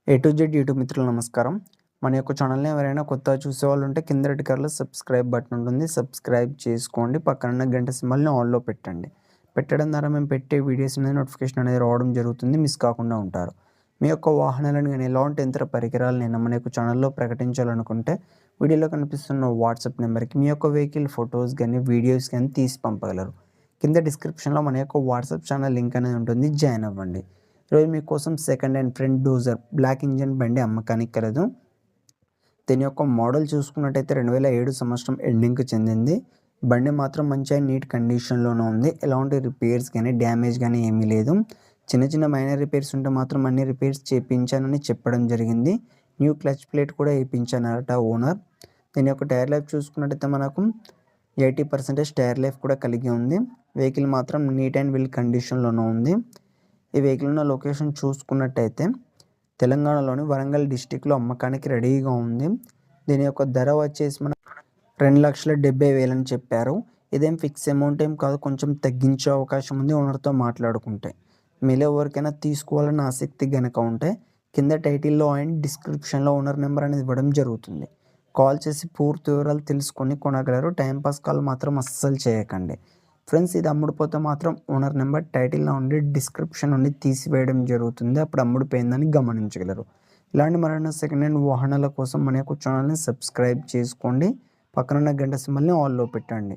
A to Z YouTube మిత్రులు నమస్కారం. మన యొక్క ఛానల్‌ని ఎవరైనా కొత్తగా చూసేవాళ్ళు ఉంటే కింద రెడ్ కలర్‌లో సబ్స్క్రైబ్ బటన్ ఉంటుంది. సబ్స్క్రైబ్ చేసుకోండి. పక్కనున్న గంట సింబల్‌ని ఆల్‌లో పెట్టండి. పెట్టడం ద్వారా మేము పెట్టే వీడియోస్ అనేది నోటిఫికేషన్ అనేది రావడం జరుగుతుంది. మిస్ కాకుండా ఉంటారు. మీ యొక్క వాహనాలను గాని ఎలాంటి యంత్ర పరికరాలనైనా మన యొక్క ఛానల్‌లో ప్రకటించాలనుకుంటే వీడియోలో కనిపిస్తున్న వాట్సాప్ నెంబర్‌కి మీ యొక్క వెహికల్ ఫోటోస్ గాని, వీడియోస్ గాని తీసి పంపగలరు. కింద డిస్క్రిప్షన్‌లో మన యొక్క వాట్సాప్ ఛానల్ లింక్ అనేది ఉంటుంది. జాయిన్ అవ్వండి. ఈరోజు మీకోసం second hand front dozer black engine బండి అమ్మకానికి కలదు. దీని యొక్క మోడల్ చూసుకున్నట్టయితే 2007 సంవత్సరం ఎండింగ్‌కి చెందింది. బండి మాత్రం మంచిగా నీట్ కండిషన్‌లోనే ఉంది. ఎలాంటి రిపేర్స్ గానీ, డ్యామేజ్ గానీ ఏమీ లేదు. చిన్న చిన్న మైనర్ రిపేర్స్ ఉంటే మాత్రం అన్ని రిపేర్స్ చేపించానని చెప్పడం జరిగింది. న్యూ క్లచ్ ప్లేట్ కూడా ఏపించానట ఓనర్. దీని యొక్క టైర్ లైఫ్ చూసుకున్నట్టయితే మనకు 80% టైర్ లైఫ్ కూడా కలిగి ఉంది. వెహికల్ మాత్రం నీట్ అండ్ వెల్ కండిషన్‌లోనే ఉంది. ఈ వెహికల్ ఉన్న లొకేషన్ చూసుకున్నట్టయితే తెలంగాణలోని వరంగల్ డిస్టిక్‌లో అమ్మకానికి రెడీగా ఉంది. దీని యొక్క ధర వచ్చేసి మనకు 2,70,000 అని చెప్పారు. ఇదేం ఫిక్స్ అమౌంట్ ఏం కాదు. కొంచెం తగ్గించే అవకాశం ఉంది ఓనర్‌తో మాట్లాడుకుంటే. మీలో ఎవరికైనా తీసుకోవాలని ఆసక్తి గనక ఉంటే కింద టైటిల్‌లో అండ్ డిస్క్రిప్షన్‌లో ఓనర్ నెంబర్ అనేది ఇవ్వడం జరుగుతుంది. కాల్ చేసి పూర్తి వివరాలు తెలుసుకొని కొనగలరు. టైంపాస్ కాల్ మాత్రం అస్సలు చేయకండి. ఫ్రెండ్స్, ఇది అమ్ముడుపోతే మాత్రం ఓనర్ నెంబర్ టైటిల్‌లో ఉండి డిస్క్రిప్షన్ నుండి తీసివేయడం జరుగుతుంది. అప్పుడు అమ్ముడుపోయిందని గమనించగలరు. ఇలాంటి మరిన్ని సెకండ్ హ్యాండ్ వాహనాల కోసం మన యొక్క ఛానల్‌ని సబ్స్క్రైబ్ చేసుకోండి. పక్కనున్న గంట సింబల్‌ని ఆల్‌లో పెట్టండి.